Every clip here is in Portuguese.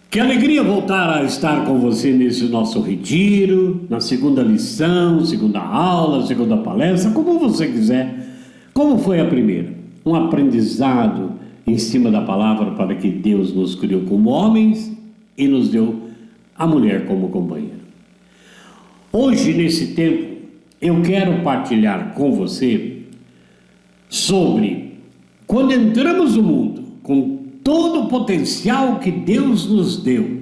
Que alegria voltar a estar com você nesse nosso retiro, na segunda lição, segunda aula, segunda palestra, como você quiser. Como foi a primeira? Um aprendizado em cima da palavra para que Deus nos criou como homens e nos deu a mulher como companheira. Hoje, nesse tempo, eu quero partilhar com você sobre quando entramos no mundo com todo o potencial que Deus nos deu,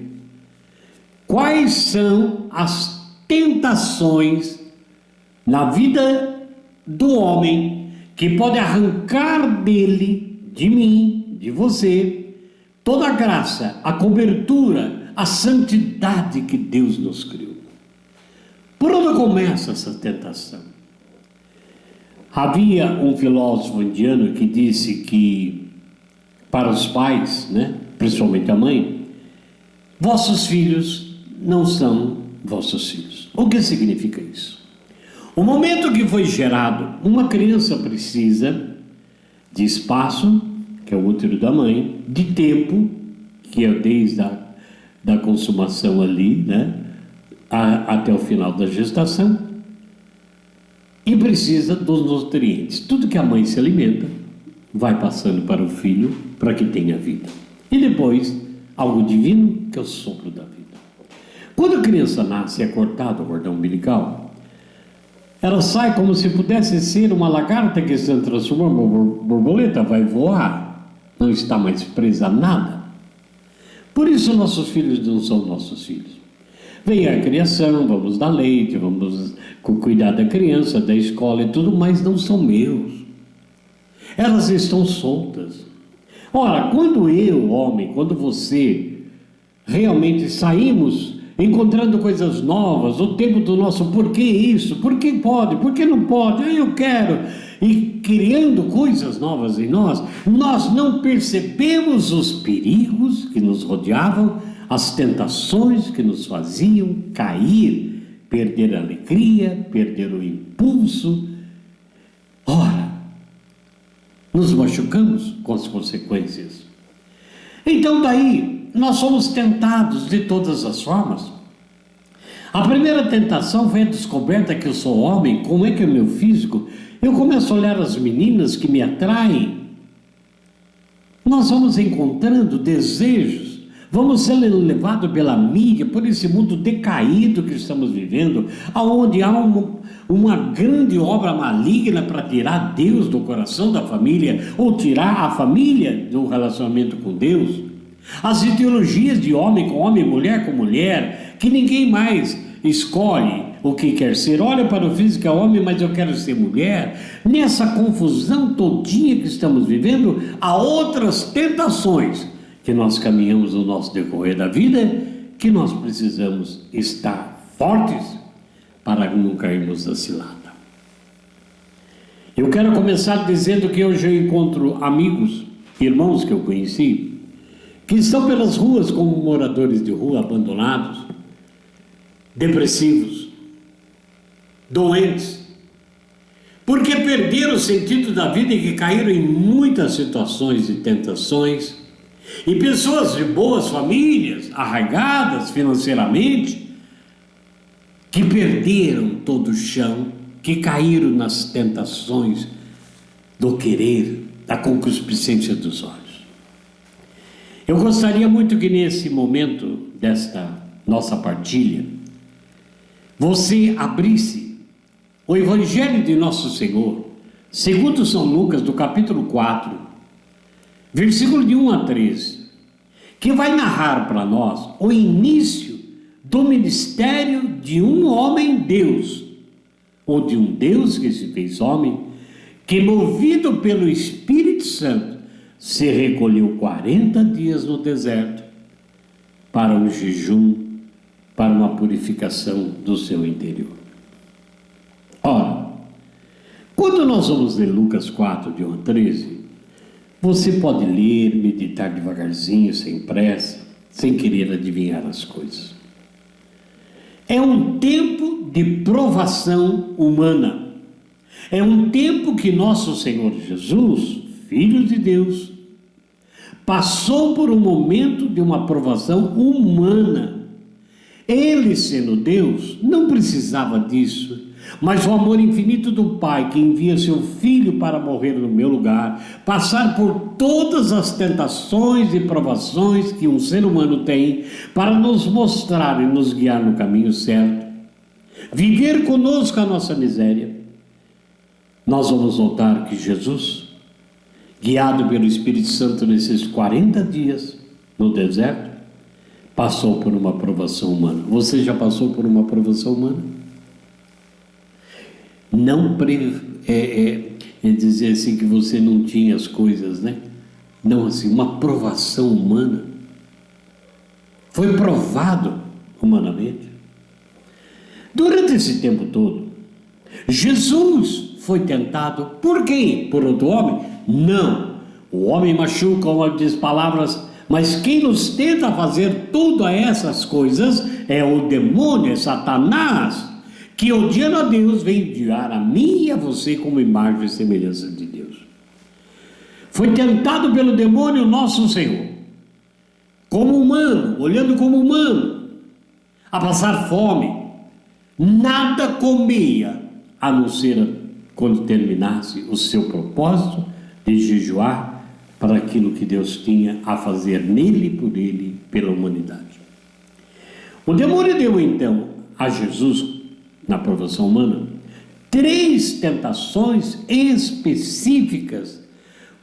quais são as tentações na vida do homem que pode arrancar dele, de mim, de você, toda a graça, a cobertura, a santidade que Deus nos criou. Por onde começa essa tentação? Havia um filósofo indiano que disse que para os pais, principalmente a mãe, vossos filhos não são vossos filhos. O que significa isso? O momento que foi gerado, uma criança precisa de espaço, que é o útero da mãe, de tempo, que é desde da consumação ali, até o final da gestação, e precisa dos nutrientes. Tudo que a mãe se alimenta vai passando para o filho para que tenha vida. E depois, algo divino, que é o sopro da vida. Quando a criança nasce e é cortado o cordão umbilical, ela sai como se pudesse ser uma lagarta que se transforma em uma borboleta, vai voar, não está mais presa a nada. Por isso nossos filhos não são nossos filhos. Vem a criação, vamos dar leite, vamos cuidar da criança, da escola e tudo, mas não são meus. Elas estão soltas. Ora, quando eu, homem, quando você, realmente saímos encontrando coisas novas, o tempo do nosso por que isso, por que pode, por que não pode, eu quero, e criando coisas novas em nós, nós não percebemos os perigos que nos rodeavam, as tentações que nos faziam cair, perder a alegria, perder o impulso. Ora, nos machucamos com as consequências. Então daí, nós somos tentados de todas as formas. A primeira tentação foi a descoberta que eu sou homem, como é que é o meu físico? Eu começo a olhar as meninas que me atraem. Nós vamos encontrando desejos, vamos sendo levados pela mídia, por esse mundo decaído que estamos vivendo, aonde há uma grande obra maligna para tirar Deus do coração da família, ou tirar a família do relacionamento com Deus. As ideologias de homem com homem, mulher com mulher, que ninguém mais escolhe o que quer ser. Olha para o físico, é homem, mas eu quero ser mulher. Nessa confusão todinha que estamos vivendo, há outras tentações que nós caminhamos no nosso decorrer da vida, que nós precisamos estar fortes para não cairmos da cilada. Eu quero começar dizendo que hoje eu encontro amigos, irmãos que eu conheci, que estão pelas ruas como moradores de rua, abandonados, depressivos, doentes, porque perderam o sentido da vida e que caíram em muitas situações e tentações, e pessoas de boas famílias, arraigadas financeiramente, que perderam todo o chão, que caíram nas tentações do querer, da concupiscência dos olhos. Eu gostaria muito que nesse momento desta nossa partilha, você abrisse o Evangelho de Nosso Senhor, segundo São Lucas, do capítulo 4, versículo de 1 a 13, que vai narrar para nós o início do ministério de um homem-Deus, ou de um Deus que se fez homem, que movido pelo Espírito Santo, se recolheu 40 dias no deserto para um jejum, para uma purificação do seu interior. Ora, quando nós vamos ler Lucas 4, de 1 a 13, você pode ler, meditar devagarzinho, sem pressa, sem querer adivinhar as coisas. É um tempo de provação humana. É um tempo que nosso Senhor Jesus, Filho de Deus, passou por um momento de uma provação humana. Ele, sendo Deus, não precisava disso, mas o amor infinito do Pai, que envia seu Filho para morrer no meu lugar, passar por todas as tentações e provações que um ser humano tem, para nos mostrar e nos guiar no caminho certo, viver conosco a nossa miséria. Nós vamos notar que Jesus, guiado pelo Espírito Santo nesses 40 dias no deserto, passou por uma provação humana. Você já passou por uma provação humana? Não dizer assim que você não tinha as coisas, né? Não assim, uma provação humana. Foi provado humanamente. Durante esse tempo todo, Jesus foi tentado por quem? Por outro homem? Não. O homem machuca, como diz palavras, mas quem nos tenta fazer todas essas coisas é o demônio, é Satanás, que odiando a Deus vem enviar a mim e a você como imagem e semelhança de Deus. Foi tentado pelo demônio nosso Senhor, como humano, olhando como humano, a passar fome. Nada comia, a não ser quando terminasse o seu propósito de jejuar para aquilo que Deus tinha a fazer nele, por ele, pela humanidade. O demônio deu então a Jesus, na provação humana, 3 tentações específicas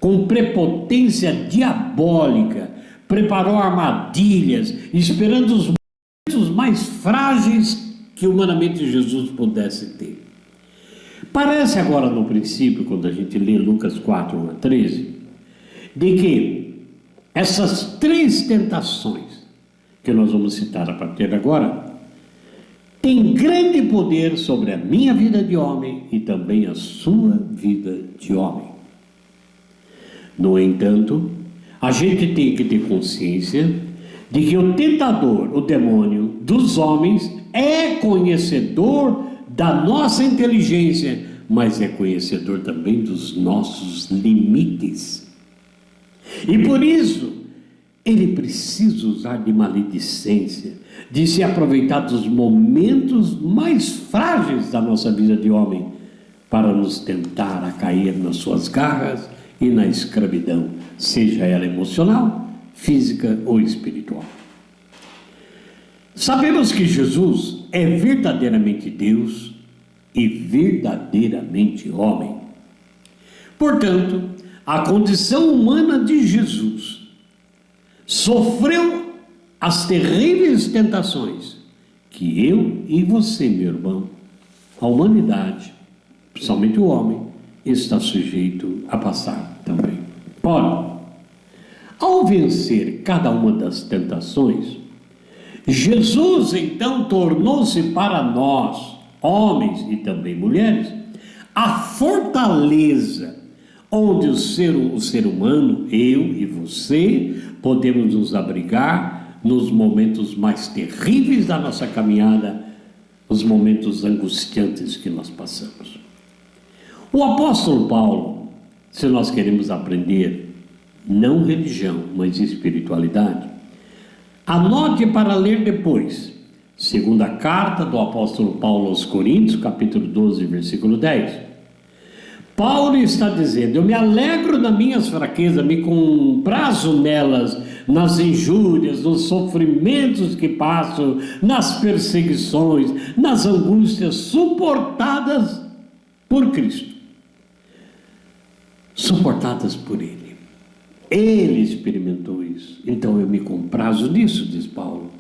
com prepotência diabólica, preparou armadilhas, esperando os momentos mais frágeis que humanamente Jesus pudesse ter. Parece agora no princípio, quando a gente lê Lucas 4, 1 a 13, de que essas 3 tentações, que nós vamos citar a partir de agora, têm grande poder sobre a minha vida de homem e também a sua vida de homem. No entanto, a gente tem que ter consciência de que o tentador, o demônio dos homens, é conhecedor da nossa inteligência, mas é conhecedor também dos nossos limites. E por isso, ele precisa usar de maledicência, de se aproveitar dos momentos mais frágeis da nossa vida de homem, para nos tentar a cair nas suas garras e na escravidão, seja ela emocional, física ou espiritual. Sabemos que Jesus é verdadeiramente Deus e verdadeiramente homem. Portanto, a condição humana de Jesus sofreu as terríveis tentações que eu e você, meu irmão, a humanidade, principalmente o homem, está sujeito a passar também. Ora, ao vencer cada uma das tentações, Jesus então tornou-se para nós, homens e também mulheres, a fortaleza onde o ser humano, eu e você, podemos nos abrigar nos momentos mais terríveis da nossa caminhada, os momentos angustiantes que nós passamos. O apóstolo Paulo, se nós queremos aprender, não religião, mas espiritualidade, anote para ler depois, segunda carta do apóstolo Paulo aos Coríntios, capítulo 12, versículo 10. Paulo está dizendo: eu me alegro nas minhas fraquezas, me comprazo nelas, nas injúrias, nos sofrimentos que passo, nas perseguições, nas angústias suportadas por Cristo. Suportadas por Ele. Ele experimentou isso. Então eu me comprazo nisso, diz Paulo.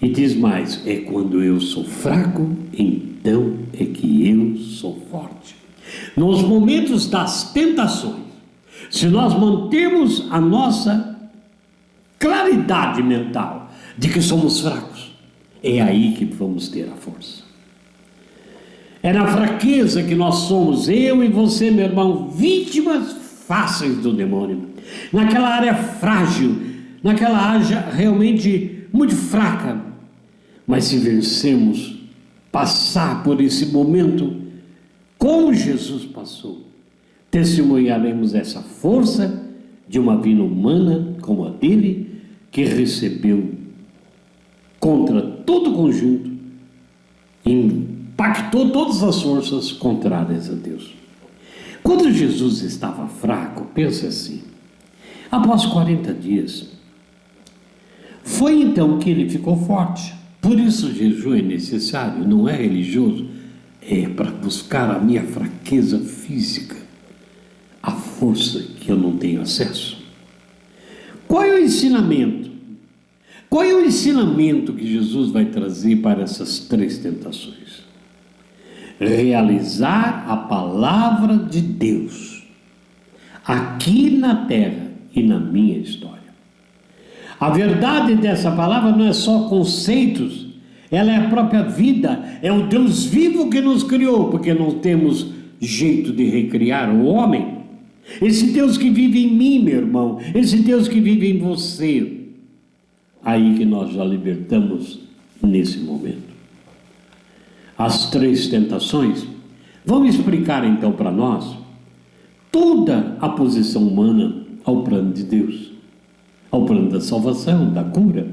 E diz mais: é quando eu sou fraco, então é que eu sou forte. Nos momentos das tentações, se nós mantermos a nossa claridade mental de que somos fracos, é aí que vamos ter a força. É na fraqueza que nós somos, eu e você, meu irmão, vítimas fáceis do demônio. Naquela área frágil, naquela área realmente muito fraca. Mas se vencermos, passar por esse momento, como Jesus passou, testemunharemos essa força de uma vida humana como a dele, que recebeu contra todo o conjunto, impactou todas as forças contrárias a Deus. Quando Jesus estava fraco, pensa assim, após 40 dias, foi então que ele ficou forte. Por isso o jejum é necessário, não é religioso, é para buscar a minha fraqueza física, a força que eu não tenho acesso. Qual é o ensinamento? Qual é o ensinamento que Jesus vai trazer para essas 3 tentações? Realizar a palavra de Deus, aqui na terra e na minha história. A verdade dessa palavra não é só conceitos, ela é a própria vida, é o Deus vivo que nos criou, porque não temos jeito de recriar o homem. Esse Deus que vive em mim, meu irmão, esse Deus que vive em você, aí que nós já libertamos nesse momento. As 3 tentações vão explicar então para nós toda a posição humana ao plano de Deus, ao plano da salvação, da cura.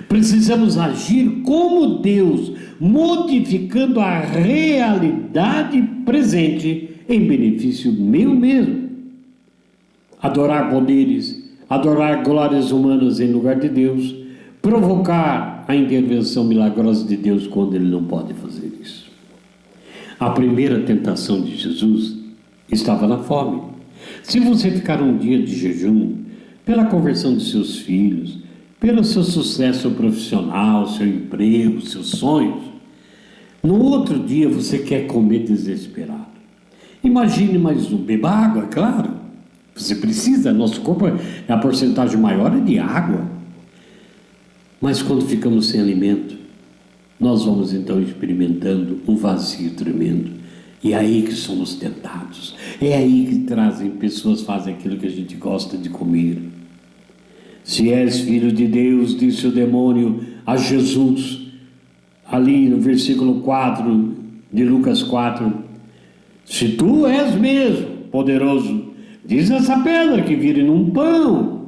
Precisamos agir como Deus, modificando a realidade presente em benefício meu mesmo. Adorar poderes, adorar glórias humanas em lugar de Deus, provocar a intervenção milagrosa de Deus quando Ele não pode fazer isso. A primeira tentação de Jesus estava na fome. Se você ficar um dia de jejum, pela conversão de seus filhos, pelo seu sucesso profissional, seu emprego, seus sonhos, no outro dia você quer comer desesperado. Imagine mais um, beba água, é claro. Você precisa, nosso corpo, a porcentagem maior é de água. Mas quando ficamos sem alimento, nós vamos então experimentando um vazio tremendo. E é aí que somos tentados. É aí que trazem pessoas, fazem aquilo que a gente gosta de comer. Se és filho de Deus, disse o demônio a Jesus, ali no versículo 4 de Lucas 4, se tu és mesmo poderoso, diz essa pedra que vire num pão,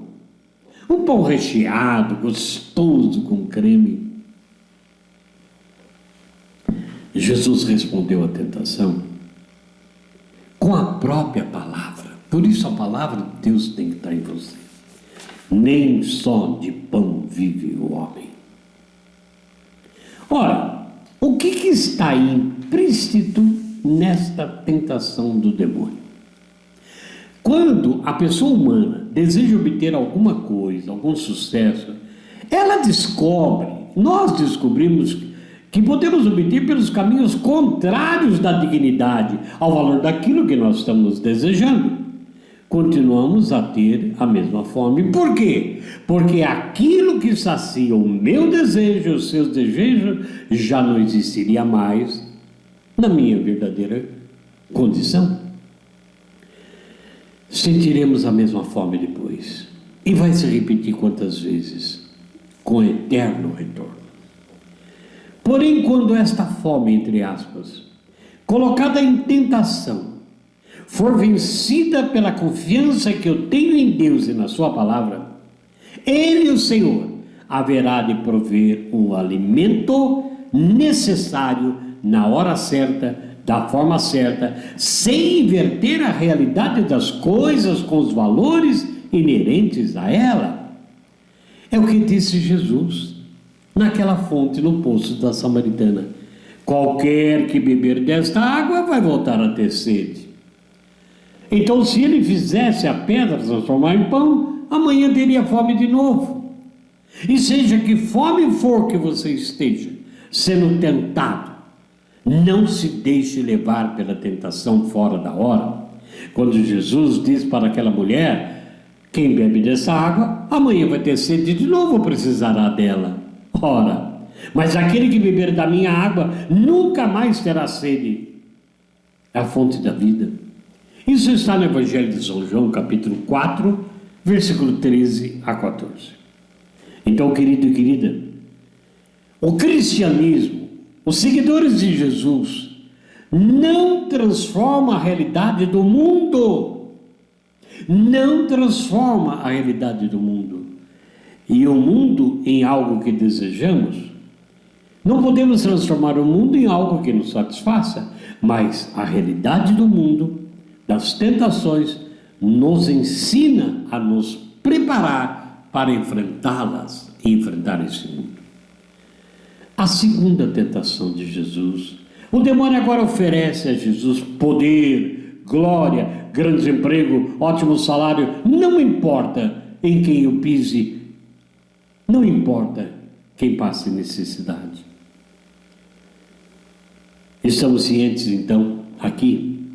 um pão recheado, gostoso, com creme. Jesus respondeu à tentação com a própria palavra. Por isso a palavra de Deus tem que estar em você. Nem só de pão vive o homem. Ora, o que está implícito nesta tentação do demônio? Quando a pessoa humana deseja obter alguma coisa, algum sucesso, ela descobre, nós descobrimos que podemos obter pelos caminhos contrários da dignidade, ao valor daquilo que nós estamos desejando. Continuamos a ter a mesma fome. Por quê? Porque aquilo que sacia o meu desejo, os seus desejos, já não existiria mais na minha verdadeira condição. Sentiremos a mesma fome depois. E vai se repetir quantas vezes? Com eterno retorno. Porém, quando esta fome, entre aspas, colocada em tentação, for vencida pela confiança que eu tenho em Deus e na sua palavra, Ele, o Senhor, haverá de prover o alimento necessário na hora certa, da forma certa, sem inverter a realidade das coisas com os valores inerentes a ela. É o que disse Jesus naquela fonte no poço da Samaritana: qualquer que beber desta água vai voltar a ter sede. Então, se ele fizesse a pedra transformar em pão, amanhã teria fome de novo. E seja que fome for que você esteja sendo tentado, não se deixe levar pela tentação fora da hora. Quando Jesus diz para aquela mulher: quem bebe dessa água, amanhã vai ter sede de novo, precisará dela. Ora, mas aquele que beber da minha água nunca mais terá sede. É a fonte da vida. Isso está no Evangelho de São João, capítulo 4, versículo 13 a 14. Então, querido e querida, o cristianismo, os seguidores de Jesus, não transforma a realidade do mundo, não transforma a realidade do mundo. E o mundo em algo que desejamos, não podemos transformar o mundo em algo que nos satisfaça, mas a realidade do mundo, das tentações, nos ensina a nos preparar para enfrentá-las e enfrentar esse mundo. A segunda tentação de Jesus. O demônio agora oferece a Jesus poder, glória, grande emprego, ótimo salário. Não importa em quem eu pise, não importa quem passe necessidade. Estamos cientes, então, aqui,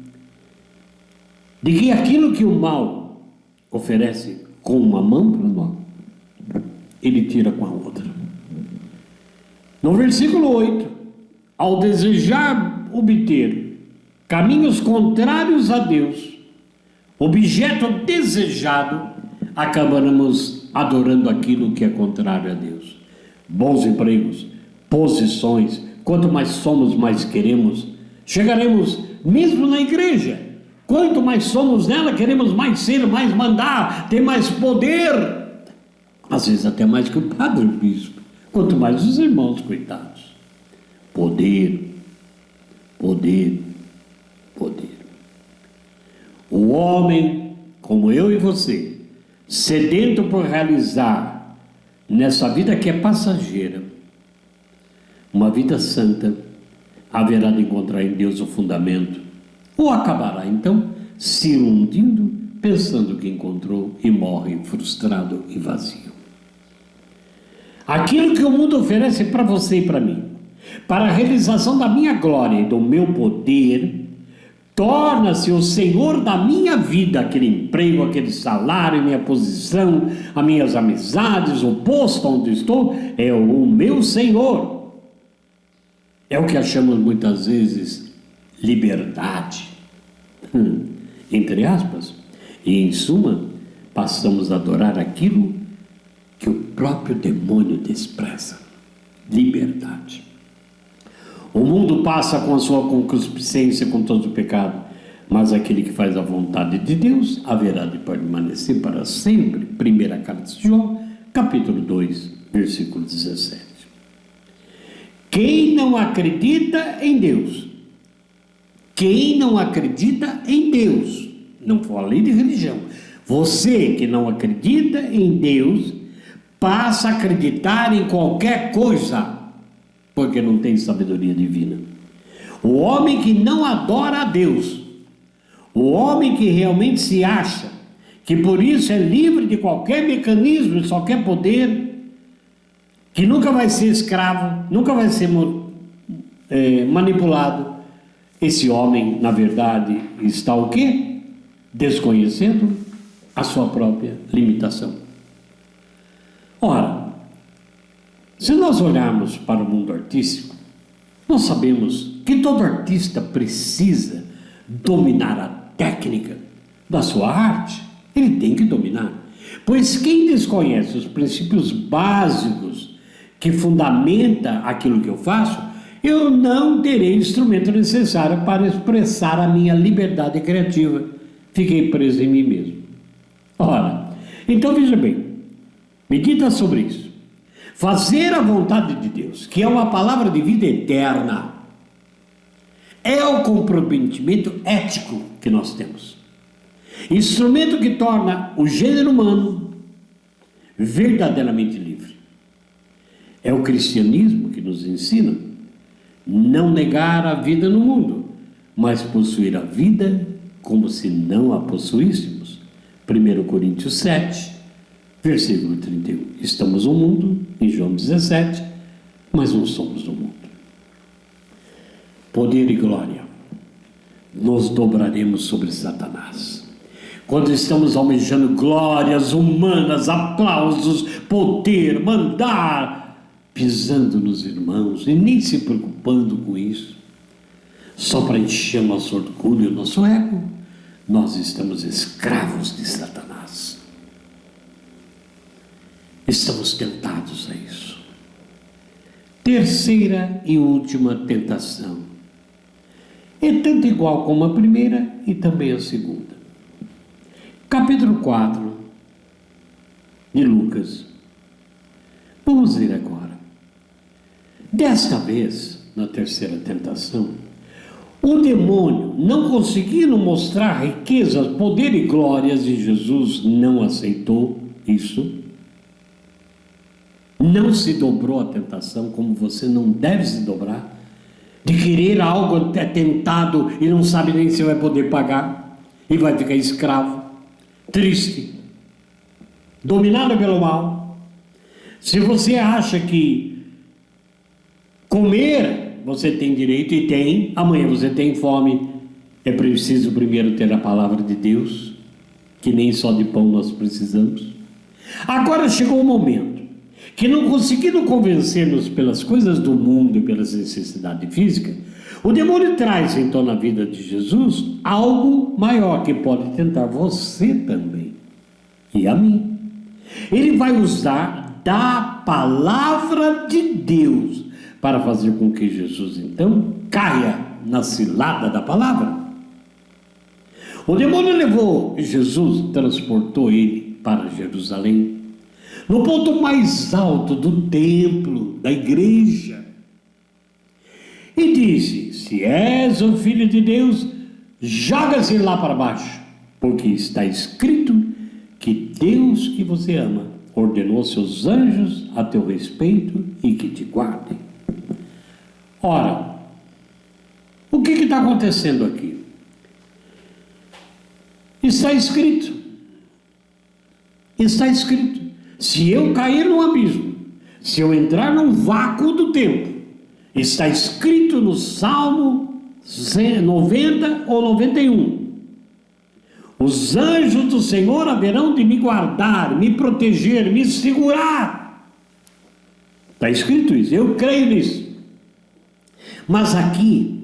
de que aquilo que o mal oferece com uma mão para o mal, ele tira com a outra. No versículo 8, ao desejar obter caminhos contrários a Deus, objeto desejado, acabaremos adorando aquilo que é contrário a Deus. Bons empregos, posições, quanto mais somos, mais queremos. Chegaremos mesmo na igreja. Quanto mais somos nela, queremos mais ser, mais mandar, ter mais poder. Às vezes até mais que o padre e o bispo. Quanto mais os irmãos, coitados. Poder, poder, poder. O homem, como eu e você, sedento por realizar nessa vida que é passageira, uma vida santa, haverá de encontrar em Deus o fundamento, ou acabará então se iludindo, pensando que encontrou e morre frustrado e vazio. Aquilo que o mundo oferece para você e para mim, para a realização da minha glória e do meu poder, torna-se o Senhor da minha vida, aquele emprego, aquele salário, minha posição, as minhas amizades, o posto onde estou, é o meu Senhor. É o que achamos muitas vezes liberdade, entre aspas, e em suma, passamos a adorar aquilo que o próprio demônio despreza, liberdade. O mundo passa com a sua concupiscência, com todo o pecado, mas aquele que faz a vontade de Deus haverá de permanecer para sempre. Primeira carta de João, capítulo 2, versículo 17. Quem não acredita em Deus, quem não acredita em Deus, não falei de religião, você que não acredita em Deus, passa a acreditar em qualquer coisa, porque não tem sabedoria divina. O homem que não adora a Deus, o homem que realmente se acha, que por isso é livre de qualquer mecanismo, de qualquer poder, que nunca vai ser escravo, nunca vai ser manipulado, esse homem, na verdade, está o quê? Desconhecendo a sua própria limitação. Ora, se nós olharmos para o mundo artístico, nós sabemos que todo artista precisa dominar a técnica da sua arte. Ele tem que dominar. Pois quem desconhece os princípios básicos que fundamenta aquilo que eu faço, eu não terei instrumento necessário para expressar a minha liberdade criativa. Fiquei preso em mim mesmo. Ora, então veja bem, medita sobre isso. Fazer a vontade de Deus, que é uma palavra de vida eterna, é o comprometimento ético que nós temos. Instrumento que torna o gênero humano verdadeiramente livre. É o cristianismo que nos ensina não negar a vida no mundo, mas possuir a vida como se não a possuíssemos. 1 Coríntios 7, versículo 31. Estamos no mundo, em João 17, mas não somos do mundo. Poder e glória, nos dobraremos sobre Satanás. Quando estamos almejando glórias humanas, aplausos, poder, mandar, pisando nos irmãos e nem se preocupando com isso, só para encher nosso orgulho e o nosso ego, nós estamos escravos de Satanás. Estamos tentados a isso. Terceira e última tentação. É tanto igual como a primeira e também a segunda. capítulo 4 de Lucas. Vamos ver agora. Desta vez, na terceira tentação, o demônio, não conseguindo mostrar riquezas, poder e glórias de Jesus, não aceitou isso. Não se dobrou à tentação, como você não deve se dobrar, de querer algo até tentado e não sabe nem se vai poder pagar, e vai ficar escravo, triste, dominado pelo mal. Se você acha que comer você tem direito, e tem, amanhã você tem fome, é preciso primeiro ter a palavra de Deus, que nem só de pão nós precisamos. Agora chegou o momento que, não conseguindo convencer-nos pelas coisas do mundo e pelas necessidades físicas, o demônio traz então na vida de Jesus algo maior que pode tentar você também e a mim. Ele vai usar da palavra de Deus para fazer com que Jesus então caia na cilada da palavra. O demônio levou Jesus, transportou ele para Jerusalém, no ponto mais alto do templo, da igreja, e disse: se és o Filho de Deus, joga-se lá para baixo, porque está escrito que Deus que você ama ordenou seus anjos a teu respeito e que te guardem. Ora, o que está acontecendo aqui? Está escrito, se eu cair no abismo, se eu entrar num vácuo do tempo, está escrito no Salmo 90 ou 91, os anjos do Senhor haverão de me guardar, me proteger, me segurar. Está escrito isso, eu creio nisso. Mas aqui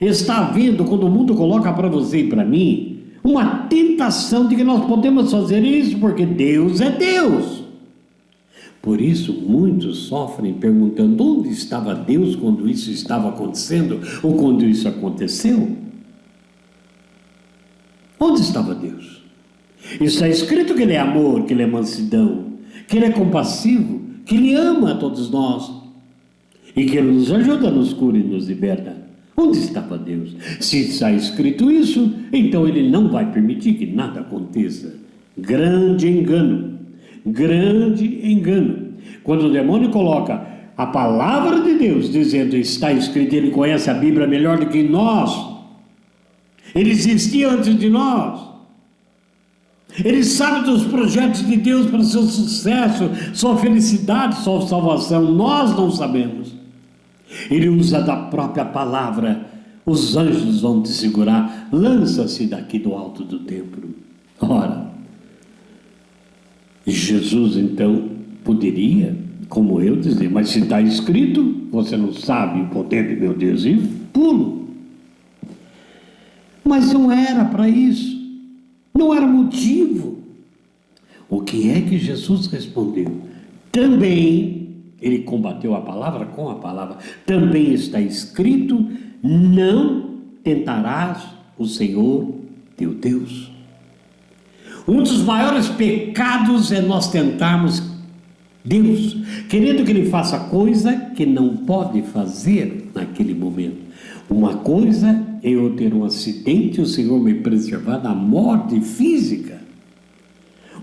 está havendo, quando o mundo coloca para você e para mim, uma tentação de que nós podemos fazer isso porque Deus é Deus. Por isso muitos sofrem perguntando: onde estava Deus quando isso estava acontecendo ou quando isso aconteceu? Onde estava Deus? Está escrito que Ele é amor, que Ele é mansidão, que Ele é compassivo, que Ele ama a todos nós e que Ele nos ajuda, nos cura e nos liberta. Onde estava Deus? Se está escrito isso, então Ele não vai permitir que nada aconteça. Grande engano, grande engano. Quando o demônio coloca a palavra de Deus dizendo está escrito, ele conhece a Bíblia melhor do que nós, ele existia antes de nós, ele sabe dos projetos de Deus para o seu sucesso, sua felicidade, sua salvação. Nós não sabemos. Ele usa da própria palavra: os anjos vão te segurar, lança-se daqui do alto do templo. Ora, Jesus então poderia, como eu, dizer: mas se está escrito, você não sabe o poder de meu Deus, e pulo. Mas não era para isso, não era motivo. O que é que Jesus respondeu? Também ele combateu a palavra com a palavra. Também está escrito: não tentarás o Senhor teu Deus. Um dos maiores pecados é nós tentarmos Deus, querendo que Ele faça coisa que não pode fazer naquele momento. Uma coisa é eu ter um acidente e o Senhor me preservar da morte física.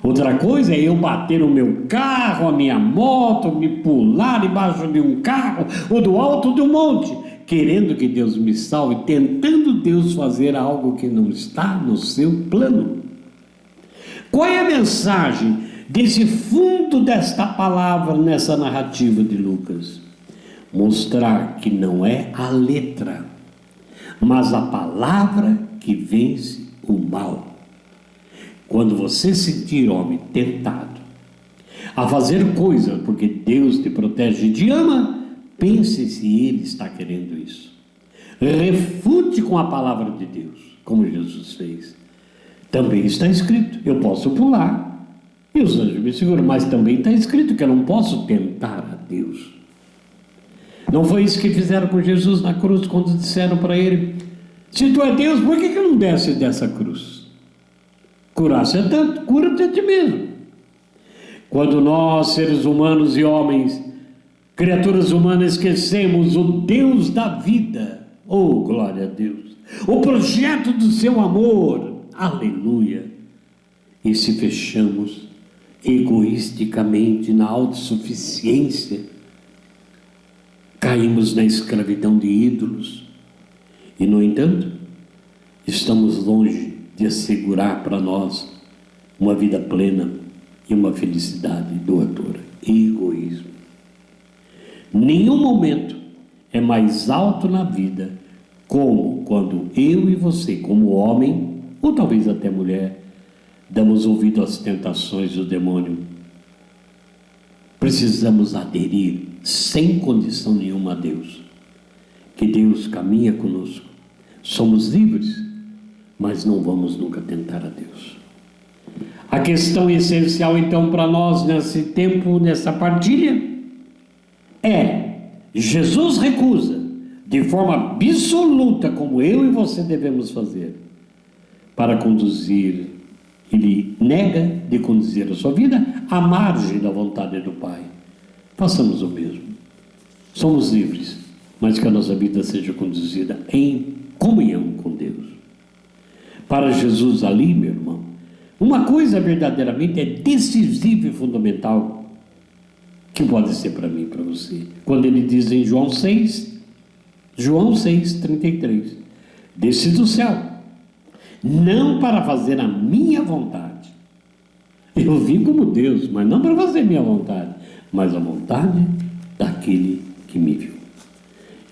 Outra coisa é eu bater o meu carro, a minha moto, me pular debaixo de um carro ou do alto de um monte, querendo que Deus me salve, tentando Deus fazer algo que não está no seu plano. Qual é a mensagem desse fundo desta palavra nessa narrativa de Lucas? Mostrar que não é a letra, mas a palavra que vence o mal. Quando você sentir, homem, tentado a fazer coisas porque Deus te protege e te ama, pense se Ele está querendo isso. Refute com a palavra de Deus, como Jesus fez. Também está escrito: eu posso pular e os anjos me seguram, mas também está escrito que eu não posso tentar a Deus. Não foi isso que fizeram com Jesus na cruz, quando disseram para Ele: se Tu é Deus, por que não desce dessa cruz? Curar-se é tanto, cura-te a ti mesmo. Quando nós, seres humanos e homens, criaturas humanas, esquecemos o Deus da vida, oh glória a Deus, o projeto do seu amor, aleluia, e se fechamos egoisticamente na autossuficiência, caímos na escravidão de ídolos e, no entanto, estamos longe de assegurar para nós uma vida plena e uma felicidade doadora. Egoísmo. Nenhum momento é mais alto na vida como quando eu e você, como homem, ou talvez até mulher, damos ouvido às tentações do demônio. Precisamos aderir sem condição nenhuma a Deus, que Deus caminha conosco. Somos livres, mas não vamos nunca tentar a Deus. A questão essencial então para nós nesse tempo, nessa partilha, é: Jesus recusa de forma absoluta, como eu e você devemos fazer, para conduzir, ele nega de conduzir a sua vida à margem da vontade do Pai. Façamos o mesmo. Somos livres, mas que a nossa vida seja conduzida em comunhão com Deus. Para Jesus ali, meu irmão, uma coisa verdadeiramente é decisiva e fundamental, que pode ser para mim e para você. Quando ele diz em João 6:33, desci do céu, não para fazer a minha vontade. Eu vim como Deus, mas não para fazer a minha vontade, mas a vontade daquele que me viu.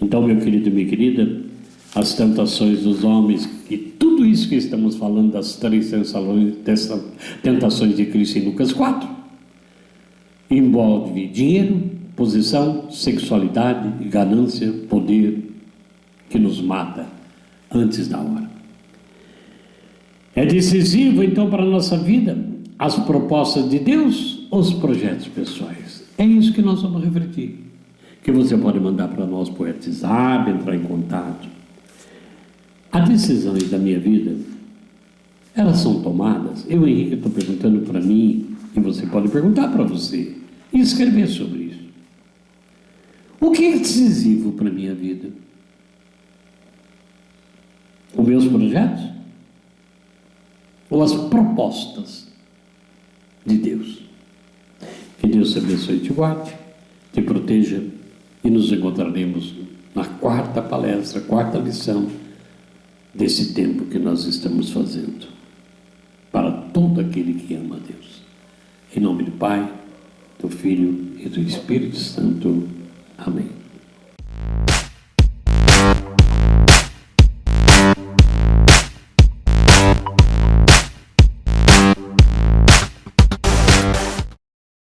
Então, meu querido e minha querida, as tentações dos homens, e tudo isso que estamos falando das 3 tentações de Cristo em Lucas 4, envolve dinheiro, posição, sexualidade, ganância, poder, que nos mata antes da hora. É decisivo então para a nossa vida as propostas de Deus ou os projetos pessoais? É isso que nós vamos refletir, que você pode mandar para nós por WhatsApp, entrar em contato. As decisões da minha vida, elas são tomadas? Eu, Henrique, estou perguntando para mim, e você pode perguntar para você, e escrever sobre isso. O que é decisivo para a minha vida? Os meus projetos? Ou as propostas de Deus? Que Deus te abençoe e te guarde, te proteja, e nos encontraremos na 4ª palestra, 4ª lição desse tempo que nós estamos fazendo para todo aquele que ama a Deus. Em nome do Pai, do Filho e do Espírito Santo. Amém.